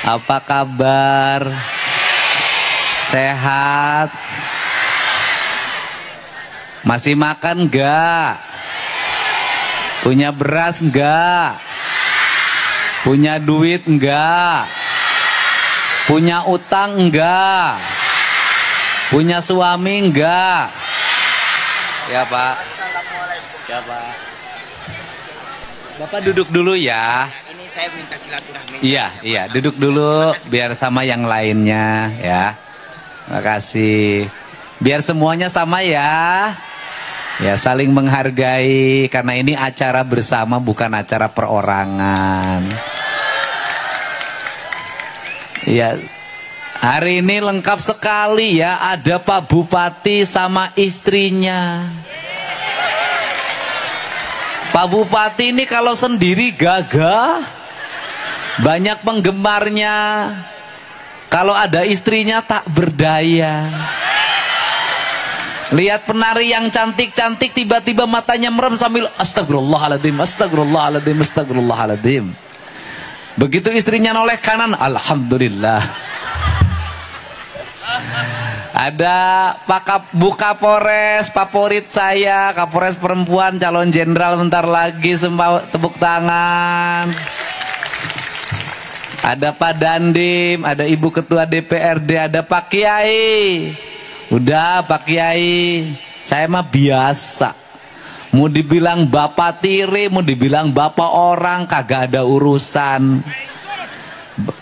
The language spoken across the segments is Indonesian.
Apa kabar? Sehat? Masih makan enggak? Punya beras enggak? Punya duit enggak? Punya utang enggak? Punya suami enggak? Ya Pak. Ya Pak. Bapak duduk dulu ya. Ini saya minta silaturahmi. Iya, duduk dulu biar sama yang lainnya ya. Makasih. Biar semuanya sama ya. Ya, saling menghargai karena ini acara bersama bukan acara perorangan. Ya. Hari ini lengkap sekali ya, ada Pak Bupati sama istrinya. Pak Bupati ini kalau sendiri gagah, banyak penggemarnya. Kalau ada istrinya tak berdaya. Lihat penari yang cantik-cantik tiba-tiba matanya merem sambil astagfirullahaladzim, astagfirullahaladzim, astagfirullahaladzim. Begitu istrinya noleh kanan, alhamdulillah. Ada Pak Kapolres favorit saya, Kapolres perempuan calon jenderal bentar lagi, semua tepuk tangan. Ada Pak Dandim, ada Ibu Ketua DPRD, ada Pak Kiai. Udah Pak Kiai, saya mah biasa. Mau dibilang bapak tiri, mau dibilang bapak orang, kagak ada urusan.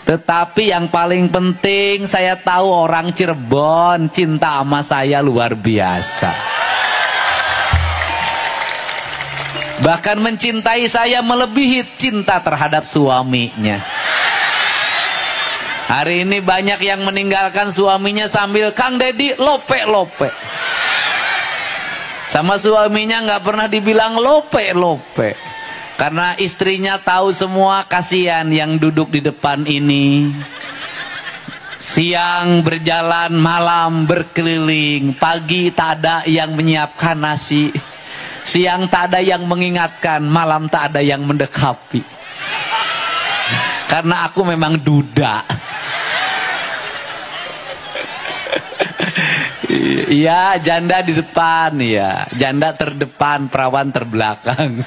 Tetapi yang paling penting, saya tahu orang Cirebon cinta sama saya luar biasa. Bahkan mencintai saya melebihi cinta terhadap suaminya. Hari ini banyak yang meninggalkan suaminya sambil Kang Dedi lope-lope. Sama suaminya nggak pernah dibilang lope-lope. Karena istrinya tahu semua, kasihan yang duduk di depan ini. Siang berjalan, malam berkeliling, pagi tak ada yang menyiapkan nasi, siang tak ada yang mengingatkan, malam tak ada yang mendekapi. Karena aku memang duda. Iya, janda di depan ya, janda terdepan, perawan terbelakang.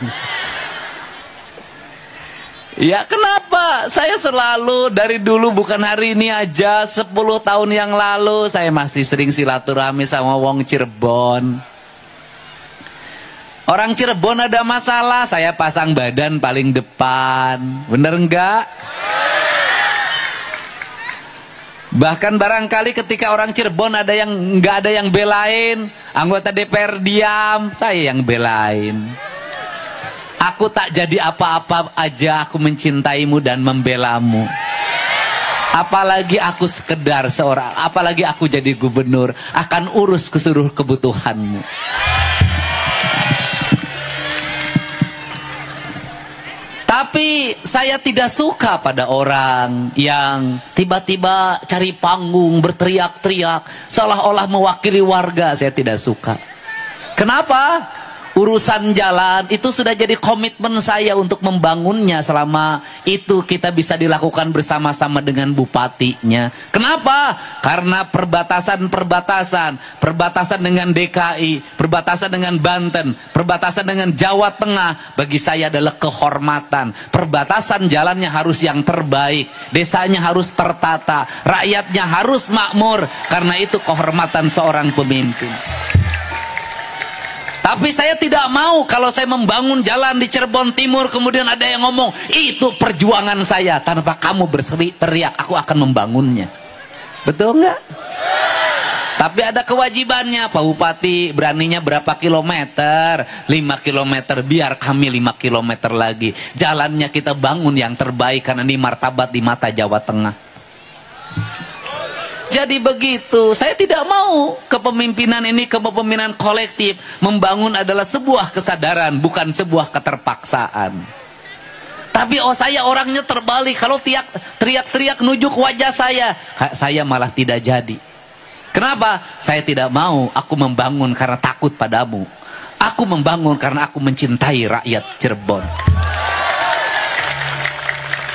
Ya kenapa? Saya selalu dari dulu, bukan hari ini aja, 10 tahun yang lalu saya masih sering silaturahmi sama wong Cirebon. Orang Cirebon ada masalah, saya pasang badan paling depan. Bener enggak? Bahkan barangkali ketika orang Cirebon ada yang enggak ada yang belain, anggota DPR diam, saya yang belain. Aku tak jadi apa-apa aja, aku mencintaimu dan membelamu. Apalagi aku sekedar seorang, apalagi aku jadi gubernur, akan urus ke seluruh kebutuhanmu. Tapi saya tidak suka pada orang yang tiba-tiba cari panggung, berteriak-teriak, seolah-olah mewakili warga. Saya tidak suka. Kenapa? Urusan jalan itu sudah jadi komitmen saya untuk membangunnya. Selama itu kita bisa dilakukan bersama-sama dengan bupatinya. Kenapa? Karena perbatasan dengan DKI, perbatasan dengan Banten, perbatasan dengan Jawa Tengah, bagi saya adalah kehormatan. Perbatasan jalannya harus yang terbaik, desanya harus tertata, rakyatnya harus makmur. Karena itu kehormatan seorang pemimpin. Tapi saya tidak mau kalau saya membangun jalan di Cirebon Timur, kemudian ada yang ngomong, itu perjuangan saya. Tanpa kamu berseri teriak, aku akan membangunnya. Betul nggak? Tapi ada kewajibannya. Pak Bupati beraninya berapa kilometer? 5 kilometer, biar kami 5 kilometer lagi. Jalannya kita bangun yang terbaik, karena ini martabat di mata Jawa Tengah. Jadi begitu, saya tidak mau kepemimpinan ini, kepemimpinan kolektif. Membangun adalah sebuah kesadaran, bukan sebuah keterpaksaan. Tapi saya orangnya terbalik. Kalau teriak-teriak nujuk wajah saya malah tidak jadi. Kenapa? Saya tidak mau. Aku membangun karena takut padamu. Aku membangun karena aku mencintai rakyat Cirebon.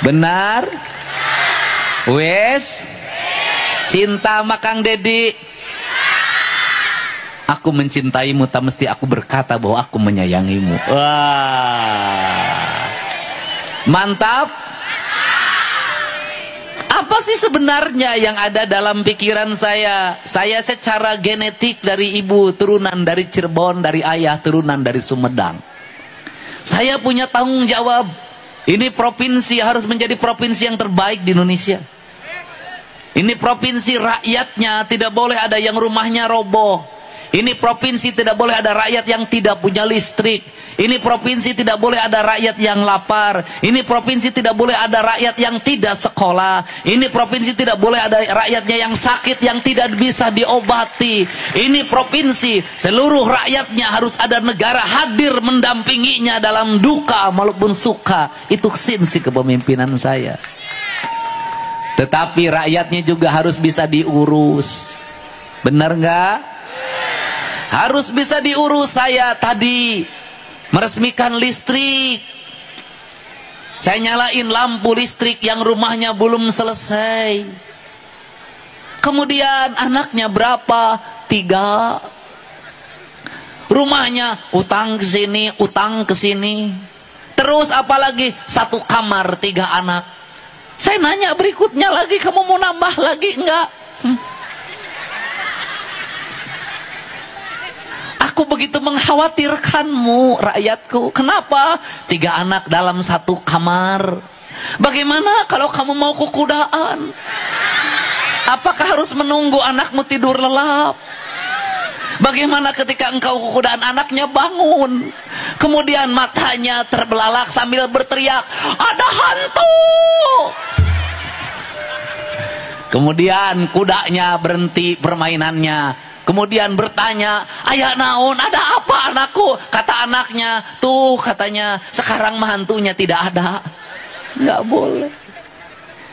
Benar? Wes, cinta sama Kang Dedi. Aku mencintaimu, tak mesti aku berkata bahwa aku menyayangimu. Wah, mantap. Apa sih sebenarnya yang ada dalam pikiran saya? Saya secara genetik dari ibu, turunan dari Cirebon, dari ayah, turunan dari Sumedang. Saya punya tanggung jawab. Ini provinsi harus menjadi provinsi yang terbaik di Indonesia. Ini provinsi rakyatnya tidak boleh ada yang rumahnya roboh. Ini provinsi tidak boleh ada rakyat yang tidak punya listrik. Ini provinsi tidak boleh ada rakyat yang lapar. Ini provinsi tidak boleh ada rakyat yang tidak sekolah. Ini provinsi tidak boleh ada rakyatnya yang sakit, yang tidak bisa diobati. Ini provinsi seluruh rakyatnya harus ada negara hadir mendampinginya dalam duka maupun suka. Itu esensi kepemimpinan saya. Tetapi rakyatnya juga harus bisa diurus. Benar nggak? Harus bisa diurus. Saya tadi meresmikan listrik. Saya nyalain lampu listrik yang rumahnya belum selesai. Kemudian anaknya berapa? 3. Rumahnya utang ke sini, utang ke sini. Terus apalagi 1 kamar 3 anak. Saya nanya berikutnya lagi, kamu mau nambah lagi enggak? Aku begitu mengkhawatirkanmu, rakyatku. Kenapa? 3 anak dalam 1 kamar. Bagaimana kalau kamu mau kukudaan? Apakah harus menunggu anakmu tidur lelap? Bagaimana ketika engkau kukudaan, anaknya bangun, kemudian matanya terbelalak sambil berteriak, ada hantu. Kemudian kudanya berhenti permainannya. Kemudian bertanya, ayah naon, ada apa anakku? Kata anaknya, tuh katanya sekarang hantunya tidak ada. Nggak boleh.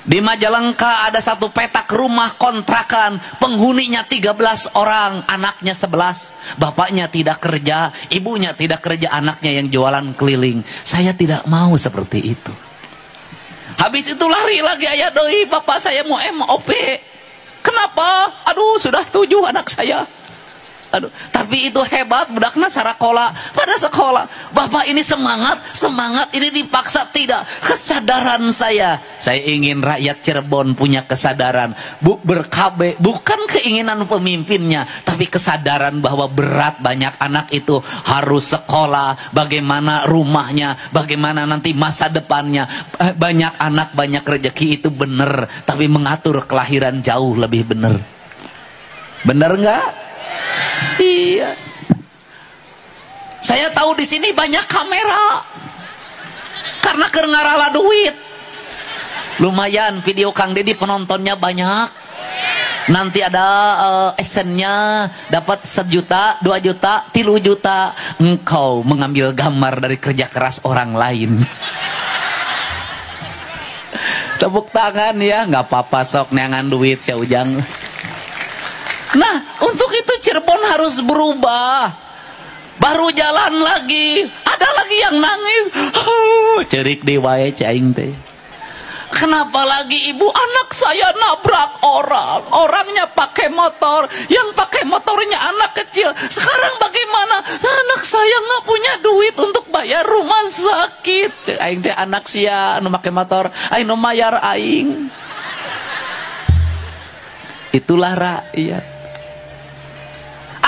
Di Majalengka ada 1 petak rumah kontrakan, penghuninya 13 orang, anaknya 11. Bapaknya tidak kerja, ibunya tidak kerja, anaknya yang jualan keliling. Saya tidak mau seperti itu. Habis itu lari lagi, ayah doi, bapak saya mau MOP. Kenapa? Aduh, sudah 7 anak saya. Aduh, tapi itu hebat, budakna sarakola pada sekolah. Bapak ini semangat, ini dipaksa, tidak. Kesadaran saya ingin rakyat Cirebon punya kesadaran, berkabe, bukan keinginan pemimpinnya, tapi kesadaran bahwa berat banyak anak itu harus sekolah, bagaimana rumahnya, bagaimana nanti masa depannya. Banyak anak, banyak rezeki itu benar, tapi mengatur kelahiran jauh lebih benar. Benar nggak? Iya. Saya tahu di sini banyak kamera. Karena kerengarala duit. Lumayan video Kang Dedi penontonnya banyak. Nanti ada esennya dapat 1 juta, 2 juta, 3 juta. Engkau mengambil gambar dari kerja keras orang lain. Tepuk tangan ya, nggak apa-apa sok neangan duit saya ujang. Nah, untuk itu Cirebon harus berubah. Baru jalan lagi, ada lagi yang nangis. Cerik di wae caing teh. Kenapa lagi ibu? Anak saya nabrak orang. Orangnya pakai motor, yang pakai motornya anak kecil. Sekarang bagaimana? Anak saya nggak punya duit untuk bayar rumah sakit. Aing teh anak sia anu pakai motor, aing nu mayar aing. Itulah rakyat.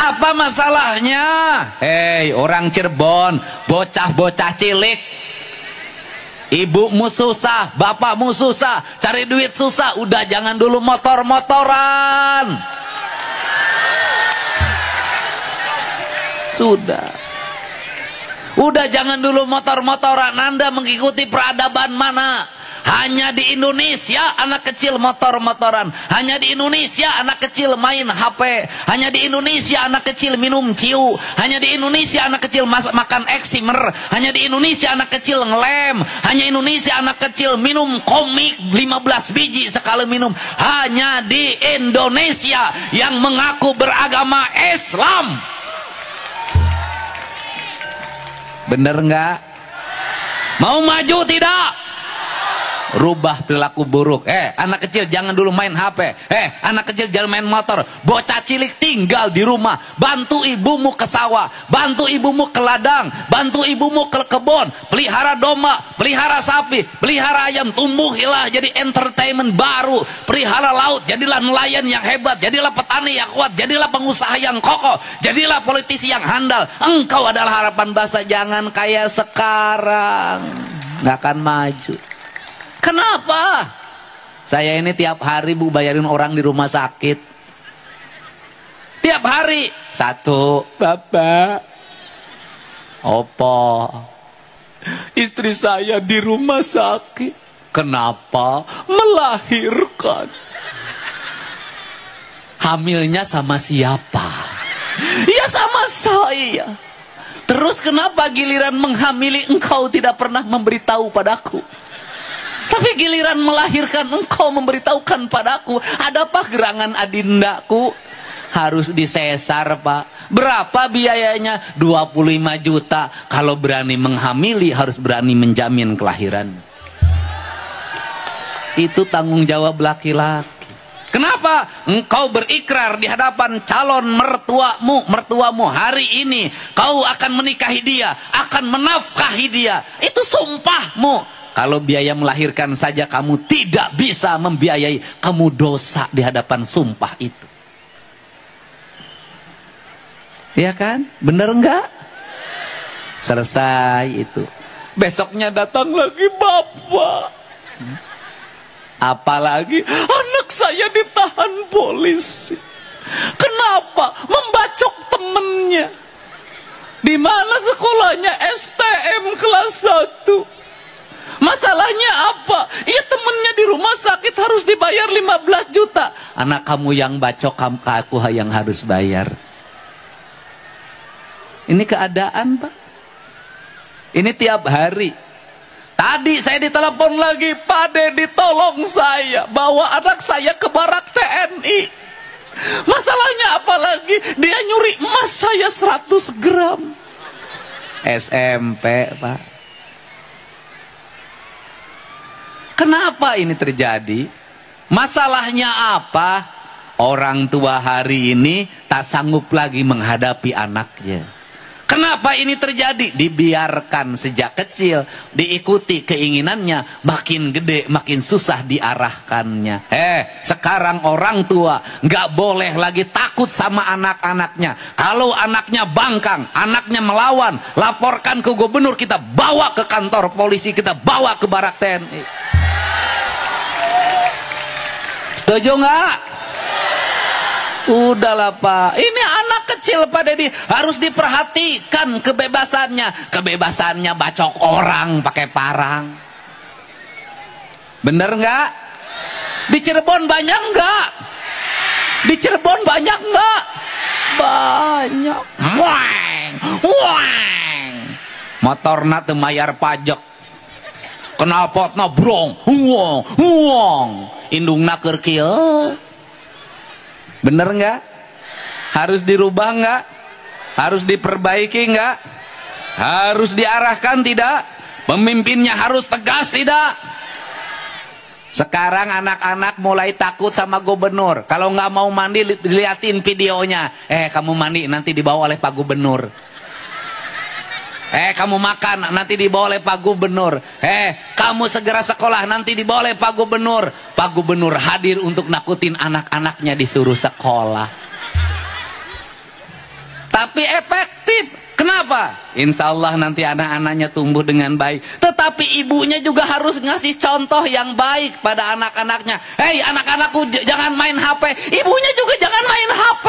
Apa masalahnya? Hei orang Cirebon, bocah-bocah cilik, ibumu susah, bapakmu susah, cari duit susah, udah jangan dulu motor-motoran. Sudah. Udah jangan dulu motor-motoran. Anda mengikuti peradaban mana? Hanya di Indonesia anak kecil motor-motoran. Hanya di Indonesia anak kecil main HP. Hanya di Indonesia anak kecil minum ciu. Hanya di Indonesia anak kecil makan eksimer. Hanya di Indonesia anak kecil ngelem. Hanya Indonesia anak kecil minum komik 15 biji sekali minum. Hanya di Indonesia yang mengaku beragama Islam. Bener nggak? Mau maju tidak? Rubah perilaku buruk. Anak kecil jangan dulu main HP. Anak kecil jangan main motor. Bocah cilik tinggal di rumah. Bantu ibumu ke sawah, bantu ibumu ke ladang, bantu ibumu ke kebun. Pelihara domba, pelihara sapi, pelihara ayam. Tumbuhilah jadi entertainment baru. Pelihara laut, jadilah nelayan yang hebat. Jadilah petani yang kuat. Jadilah pengusaha yang kokoh. Jadilah politisi yang handal. Engkau adalah harapan bangsa. Jangan kayak sekarang, nggak akan maju. Kenapa? Saya ini tiap hari Bu bayarin orang di rumah sakit. Tiap hari. Satu, Bapak, opo, istri saya di rumah sakit. Kenapa? Melahirkan. Hamilnya sama siapa? Ya sama saya. Terus kenapa giliran menghamili engkau tidak pernah memberitahu padaku? Tapi giliran melahirkan engkau memberitahukan padaku. Adapah gerangan adindaku? Harus disesar, Pak. Berapa biayanya? 25 juta. Kalau berani menghamili harus berani menjamin kelahiran. Itu tanggung jawab laki-laki. Kenapa? Engkau berikrar di hadapan calon mertuamu hari ini. Kau akan menikahi dia, akan menafkahi dia. Itu sumpahmu. Kalau biaya melahirkan saja kamu tidak bisa membiayai, kamu dosa di hadapan sumpah itu. Ya kan? Bener enggak? Selesai itu. Besoknya datang lagi Bapak. Apalagi anak saya ditahan polisi. Kenapa? Membacok temennya. Di mana sekolahnya? STM kelas 1. Masalahnya apa? Ya temennya di rumah sakit harus dibayar 15 juta. Anak kamu yang bacok, aku yang harus bayar. Ini keadaan, Pak. Ini tiap hari. Tadi saya ditelepon lagi, Pak Dedi tolong saya bawa anak saya ke barak TNI. Masalahnya apa lagi? Dia nyuri emas saya 100 gram. SMP, Pak. Kenapa ini terjadi? Masalahnya apa? Orang tua hari ini tak sanggup lagi menghadapi anaknya. Kenapa ini terjadi? Dibiarkan sejak kecil, diikuti keinginannya, makin gede makin susah diarahkannya. Sekarang orang tua nggak boleh lagi takut sama anak-anaknya. Kalau anaknya bangkang, anaknya melawan, laporkan ke gubernur, kita bawa ke kantor polisi, kita bawa ke barak TNI. Setuju nggak? Udahlah Pak, ini anak kecil Pak Dedi, harus diperhatikan kebebasannya. Kebebasannya bacok orang pakai parang. Bener nggak? Di Cirebon banyak nggak? Di Cirebon banyak nggak? Banyak. Weng, weng. Motorna teu mayar pajak. Kenapotna brong, huong, huong. Indungna keur kieu. Bener nggak? Harus dirubah nggak? Harus diperbaiki nggak? Harus diarahkan tidak? Pemimpinnya harus tegas tidak? Sekarang anak-anak mulai takut sama gubernur. Kalau nggak mau mandi, diliatin videonya. Kamu mandi nanti dibawa oleh Pak Gubernur. Kamu makan nanti dibawa oleh Pak Gubernur. Kamu segera sekolah nanti dibawa oleh Pak Gubernur. Pak Gubernur hadir untuk nakutin anak-anaknya disuruh sekolah. Tapi efektif. Kenapa? Insya Allah nanti anak-anaknya tumbuh dengan baik. Tetapi ibunya juga harus ngasih contoh yang baik pada anak-anaknya. Anak-anakku jangan main HP. Ibunya juga jangan main HP.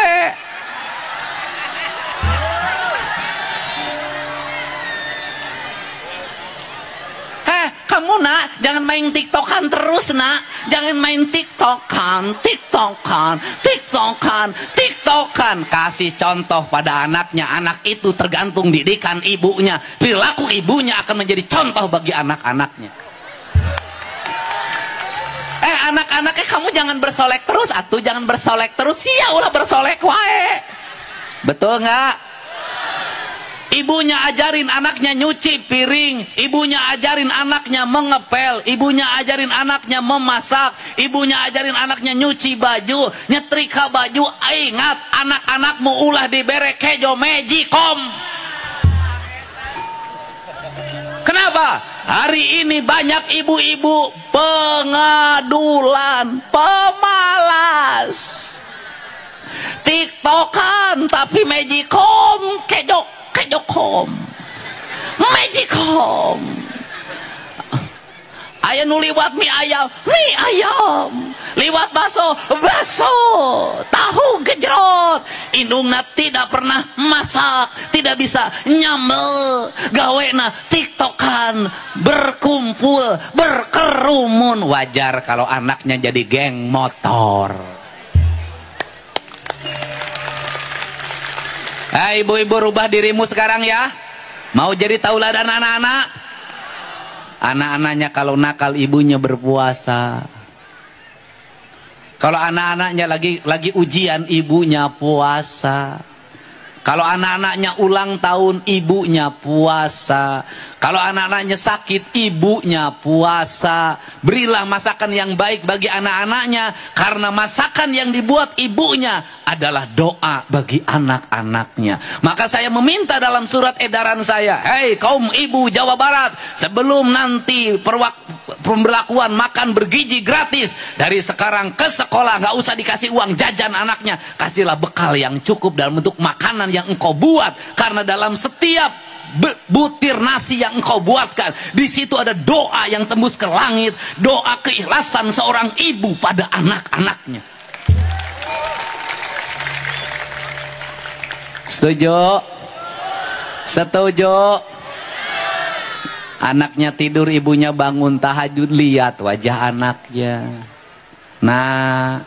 Kamu nak, jangan main TikTokan terus nak. Jangan main TikTokan. Kasih contoh pada anaknya. Anak itu tergantung didikan ibunya. Perilaku ibunya akan menjadi contoh bagi anak-anaknya. Anak-anaknya kamu jangan bersolek terus. Jangan bersolek terus. Sia ulah bersolek wae. Betul nggak? Ibunya ajarin anaknya nyuci piring, ibunya ajarin anaknya mengepel, ibunya ajarin anaknya memasak, ibunya ajarin anaknya nyuci baju, nyetrika baju. Ingat, anak-anakmu ulah dibere kejo mejikom. Kenapa? Hari ini banyak ibu-ibu pengadulan, pemalas, tiktokan tapi mejikom, kejokom, mejikom. Aya nu liwat mie ayam, liwat baso, tahu gejrot. Indungna tidak pernah masak, tidak bisa nyambel, gawena tiktokan, berkumpul, berkerumun. Wajar kalau anaknya jadi geng motor. Hai ibu-ibu, rubah dirimu sekarang ya. Mau jadi tauladan anak-anak? Anak-anaknya kalau nakal ibunya berpuasa. Kalau anak-anaknya lagi ujian ibunya puasa. Kalau anak-anaknya ulang tahun ibunya puasa. Kalau anak-anaknya sakit ibunya puasa. Berilah masakan yang baik bagi anak-anaknya, karena masakan yang dibuat ibunya adalah doa bagi anak-anaknya. Maka saya meminta dalam surat edaran saya, hei kaum ibu Jawa Barat, sebelum nanti pemberlakuan makan bergizi gratis, dari sekarang ke sekolah nggak usah dikasih uang jajan anaknya, kasihlah bekal yang cukup dalam bentuk makanan yang engkau buat, karena dalam setiap butir nasi yang engkau buatkan, di situ ada doa yang tembus ke langit, doa keikhlasan seorang ibu pada anak-anaknya. Setuju? Setuju? Anaknya tidur, ibunya bangun tahajud, lihat wajah anaknya. Nah,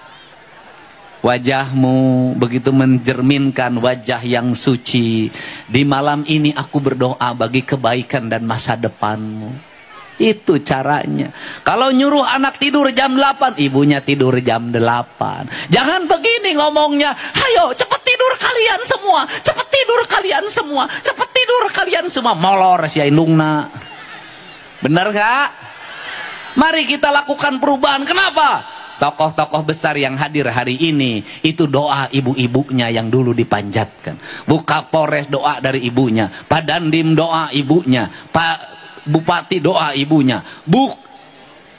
wajahmu begitu mencerminkan wajah yang suci. Di malam ini aku berdoa bagi kebaikan dan masa depanmu. Itu caranya. Kalau nyuruh anak tidur jam 8, ibunya tidur jam 8. Jangan begini ngomongnya, ayo cepet tidur kalian semua, cepet tidur kalian semua, cepet tidur kalian semua. Molor si indungna. Bener gak? Mari kita lakukan perubahan. Kenapa? Tokoh-tokoh besar yang hadir hari ini itu doa ibu-ibunya yang dulu dipanjatkan. Bu Kapolres doa dari ibunya, Pak Dandim doa ibunya, Pak Bupati doa ibunya, Bu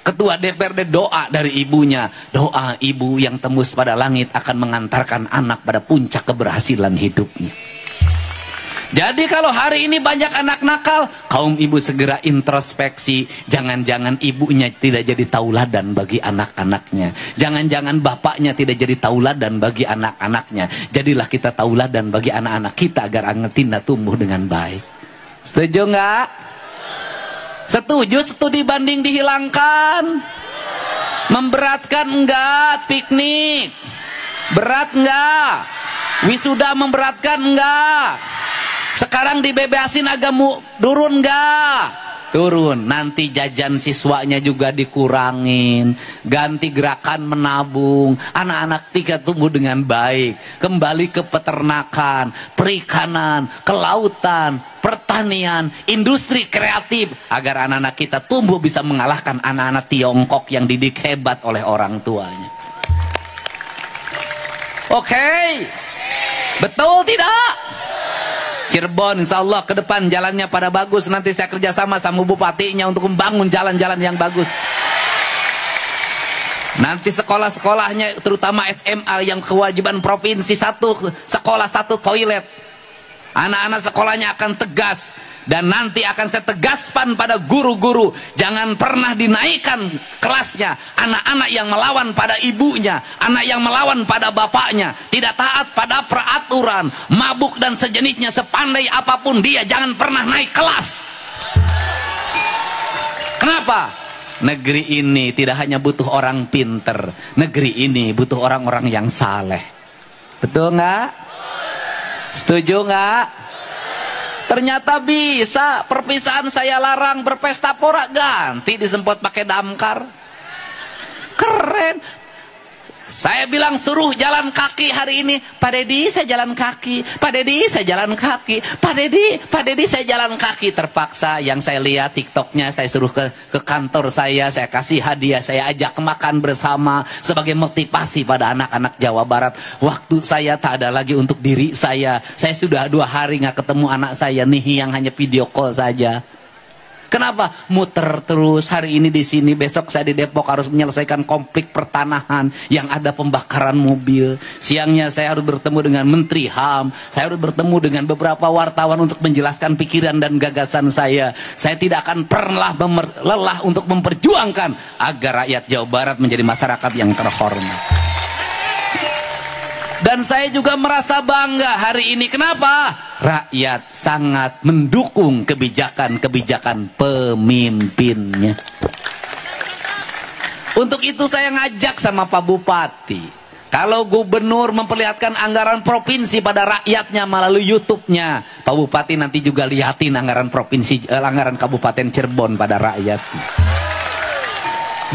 Ketua DPRD doa dari ibunya. Doa ibu yang tembus pada langit akan mengantarkan anak pada puncak keberhasilan hidupnya. Jadi kalau hari ini banyak anak nakal, kaum ibu segera introspeksi. Jangan-jangan ibunya tidak jadi tauladan bagi anak-anaknya. Jangan-jangan bapaknya tidak jadi tauladan bagi anak-anaknya. Jadilah kita tauladan bagi anak-anak kita agar anak kita tumbuh dengan baik. Setuju nggak? Setuju studi banding dihilangkan? Memberatkan enggak piknik? Berat enggak? Wisuda memberatkan enggak? Sekarang dibebasin agak turun nggak? Turun. Nanti jajan siswanya juga dikurangin. Ganti gerakan menabung. Anak-anak kita tumbuh dengan baik. Kembali ke peternakan, perikanan, kelautan, pertanian, industri kreatif. Agar anak-anak kita tumbuh bisa mengalahkan anak-anak Tiongkok yang didik hebat oleh orang tuanya. Oke? Betul tidak? Cirebon insya Allah ke depan jalannya pada bagus. Nanti saya kerjasama sama bupatinya untuk membangun jalan-jalan yang bagus. Nanti sekolah-sekolahnya terutama SMA yang kewajiban provinsi satu sekolah satu toilet. Anak-anak sekolahnya akan tegas. Dan nanti akan saya tegaskan pada guru-guru, jangan pernah dinaikkan kelasnya anak-anak yang melawan pada ibunya, anak yang melawan pada bapaknya, tidak taat pada peraturan, mabuk dan sejenisnya. Sepandai apapun dia, jangan pernah naik kelas. Kenapa? Negeri ini tidak hanya butuh orang pinter, negeri ini butuh orang-orang yang saleh. Betul nggak? Setuju nggak? Ternyata bisa. Perpisahan saya larang, berpesta pora ganti, disempot pakai damkar. Keren. Saya bilang suruh jalan kaki hari ini. Pak Dedi saya jalan kaki. Pak Dedi saya jalan kaki. Pak Dedi saya jalan kaki. Terpaksa yang saya lihat TikToknya, saya suruh ke kantor saya kasih hadiah, saya ajak makan bersama sebagai motivasi pada anak-anak Jawa Barat. Waktu saya tak ada lagi untuk diri saya. Saya sudah 2 hari nggak ketemu anak saya nih yang hanya video call saja. Kenapa? Muter terus, hari ini di sini, besok saya di Depok harus menyelesaikan konflik pertanahan yang ada pembakaran mobil. Siangnya saya harus bertemu dengan Menteri HAM, saya harus bertemu dengan beberapa wartawan untuk menjelaskan pikiran dan gagasan saya. Saya tidak akan pernah lelah untuk memperjuangkan agar rakyat Jawa Barat menjadi masyarakat yang terhormat. Dan saya juga merasa bangga hari ini. Kenapa? Rakyat sangat mendukung kebijakan-kebijakan pemimpinnya. Untuk itu saya ngajak sama Pak Bupati. Kalau gubernur memperlihatkan anggaran provinsi pada rakyatnya melalui YouTube-nya, Pak Bupati nanti juga lihatin anggaran provinsi, anggaran Kabupaten Cirebon pada rakyatnya.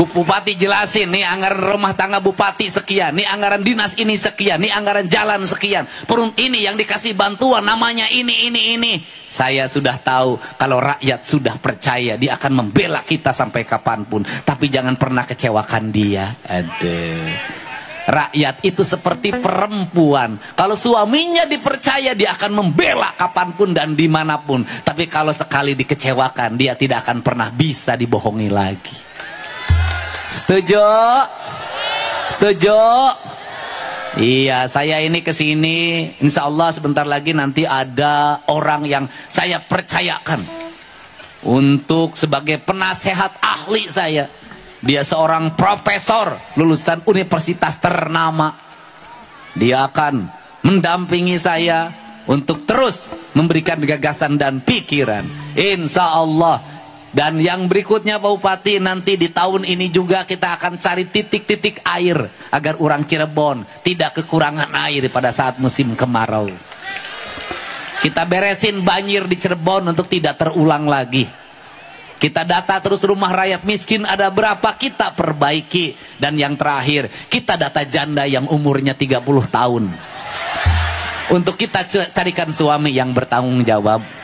Bupati jelasin, nih anggaran rumah tangga bupati sekian, nih anggaran dinas ini sekian, nih anggaran jalan sekian, perut ini yang dikasih bantuan namanya ini. Saya sudah tahu kalau rakyat sudah percaya, dia akan membela kita sampai kapanpun. Tapi jangan pernah kecewakan dia. Aduh. Rakyat itu seperti perempuan. Kalau suaminya dipercaya, dia akan membela kapanpun dan dimanapun. Tapi kalau sekali dikecewakan, dia tidak akan pernah bisa dibohongi lagi. Setuju? Setuju? Iya, saya ini kesini, insya Allah sebentar lagi nanti ada orang yang saya percayakan untuk sebagai penasehat ahli saya. Dia seorang profesor lulusan universitas ternama. Dia akan mendampingi saya untuk terus memberikan gagasan dan pikiran, insya Allah. Dan yang berikutnya Pak Bupati, nanti di tahun ini juga kita akan cari titik-titik air agar orang Cirebon tidak kekurangan air pada saat musim kemarau. Kita beresin banjir di Cirebon untuk tidak terulang lagi. Kita data terus rumah rakyat miskin ada berapa, kita perbaiki. Dan yang terakhir, kita data janda yang umurnya 30 tahun. Untuk kita carikan suami yang bertanggung jawab.